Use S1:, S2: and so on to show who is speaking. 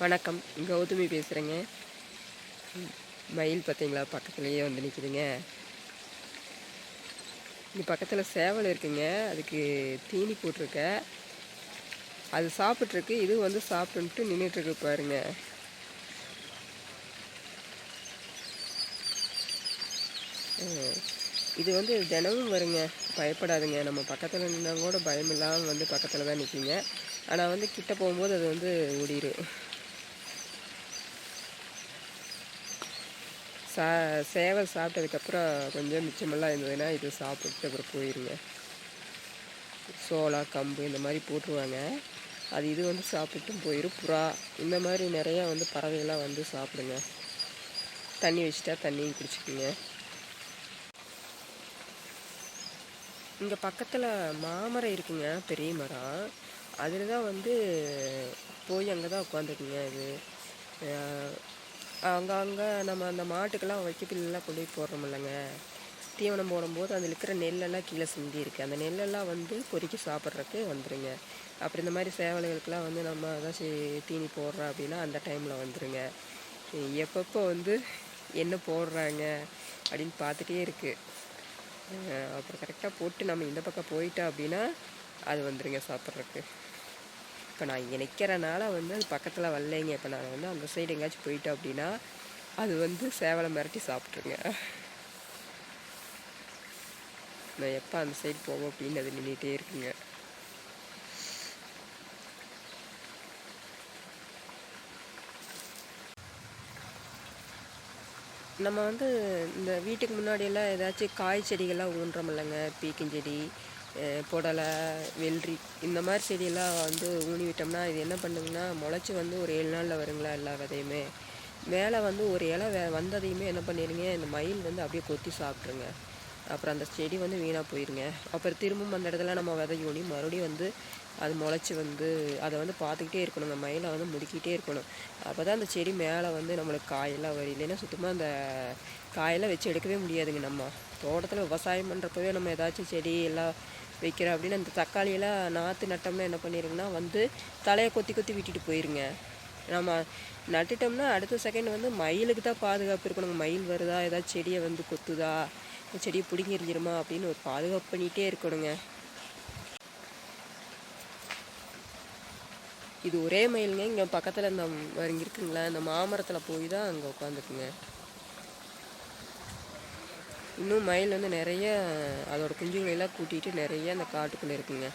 S1: வணக்கம், கௌதமி பேசுகிறேங்க. மயில் பார்த்தீங்களா, பக்கத்துலேயே வந்து நிற்குதுங்க. இங்கே பக்கத்தில் சேவல் இருக்குங்க, அதுக்கு தீனி போட்டிருக்க. அது சாப்பிட்ருக்கு, இது வந்து சாப்பிட்டுன்ட்டு நின்றுட்டுருக்கு பாருங்க. இது வந்து தினமும் வருங்க, பயப்படாதுங்க. நம்ம பக்கத்தில் நின்னா கூட பயம் இல்லாமல் வந்து பக்கத்தில் தான் நிற்குங்க. ஆனால் வந்து கிட்ட போகும்போது அது வந்து ஓடிடும். சேவல் சாப்பிட்டதுக்கப்புறம் கொஞ்சம் மிச்சமெல்லாம் இருந்ததுன்னா இது சாப்பிட்டு அப்புறம் போயிடுங்க. சோளம், கம்பு இந்த மாதிரி போட்டுருவாங்க. அது இது வந்து சாப்பிட்டும் போயிடும். புறா இந்த மாதிரி நிறையா வந்து பறவைகள்லாம் வந்து சாப்பிடுங்க. தண்ணி வச்சுட்டா தண்ணியும் குடிச்சிக்குங்க. இங்கே பக்கத்தில் மாமரம் இருக்குங்க, பெரிய மரம். அதில் தான் வந்து போய் அங்கே தான் உட்காந்துக்குங்க. இது அங்கே நம்ம அந்த மாட்டுக்கெல்லாம் வைக்கப்பில்லாம் கொண்டு போய் போடுறோம் இல்லைங்க, தீவனம் போடும்போது அதில் இருக்கிற நெல்லெல்லாம் கீழே சிந்தி இருக்குது. அந்த நெல்லெல்லாம் வந்து பொறுக்கி சாப்பிட்றதுக்கு வந்துடுங்க. அப்புறம் இந்த மாதிரி சேவல்களுக்கெல்லாம் வந்து நம்ம ஏதாச்சும் தீனி போடுறோம் அப்படின்னா அந்த டைமில் வந்துடுங்க. எப்பப்போ வந்து என்ன போடுறாங்க அப்படின்னு பார்த்துட்டே இருக்குது. அப்புறம் கரெக்டாக போட்டு நம்ம இந்த பக்கம் போயிட்டோம் அப்படின்னா அது வந்துடுங்க சாப்பிட்றதுக்கு. இப்போ நான் இங்கே நிற்கிறனால வந்து அது பக்கத்தில் வரலைங்க. இப்போ நான் வந்து அந்த சைடு எங்கேயாச்சும் போயிட்டோம் அப்படின்னா அது வந்து சேவலை மிரட்டி சாப்பிட்ருங்க. நான் எப்போ அந்த சைடு போவோம் அப்படின்னு அது நின்றுட்டே இருக்குங்க. நம்ம வந்து இந்த வீட்டுக்கு முன்னாடியெல்லாம் ஏதாச்சும் காய் செடிகள்லாம் ஊன்றோம் இல்லைங்க, பீக்கஞ்செடி, புடலை, வெள்ளரி இந்த மாதிரி செடியெல்லாம் வந்து ஊனி விட்டோம்னா இது என்ன பண்ணுங்கன்னா முளைச்சி வந்து ஒரு 7 நாளில் வருங்களா எல்லா விதையுமே. மேலே வந்து ஒரு இலை வந்ததையுமே என்ன பண்ணிடுங்க, இந்த மயில் வந்து அப்படியே கொத்தி சாப்பிட்ருங்க. அப்புறம் அந்த செடி வந்து வீணாக போயிருங்க. அப்புறம் திரும்பவும் அந்த இடத்துல நம்ம விதை ஊனி மறுபடியும் வந்து அது முளைச்சி வந்து அதை வந்து பார்த்துக்கிட்டே இருக்கணுங்க. மயிலை வந்து முடுக்கிட்டே இருக்கணும். அப்போ தான் அந்த செடி மேலே வந்து நம்மளுக்கு காயெல்லாம் வரும். இல்லைன்னா சுத்தமாக அந்த காயெல்லாம் வச்சு எடுக்கவே முடியாதுங்க. நம்ம தோட்டத்தில் விவசாயம் பண்ணுறப்பவே நம்ம ஏதாச்சும் செடி எல்லாம் வைக்கிறோம் அப்படின்னு அந்த தக்காளியெல்லாம் நாற்று நட்டோம்னா என்ன பண்ணிடுங்கன்னா வந்து தலையை கொத்தி கொத்தி விட்டுட்டு போயிருங்க. நம்ம நட்டுட்டோம்னா அடுத்த செகண்ட் வந்து மயிலுக்கு தான் பாதுகாப்பு இருக்கணுங்க. மயில் வருதா, ஏதாச்சும் செடியை வந்து கொத்துதா, செடியை பிடுங்கி எறிஞ்சிருமா அப்படின்னு ஒரு பாதுகாப்பு பண்ணிகிட்டே இருக்கணுங்க. இது ஒரே மயிலுங்க. இங்கே பக்கத்தில் இந்த இங்கே இருக்குங்களா, இந்த மாமரத்தில் போய் தான் அங்கே உட்காந்துக்குங்க. இன்னும் மயில் வந்து நிறைய அதோட குஞ்சுகளெல்லாம் கூட்டிகிட்டு நிறைய அந்த காட்டுக்குள்ளே இருக்குங்க.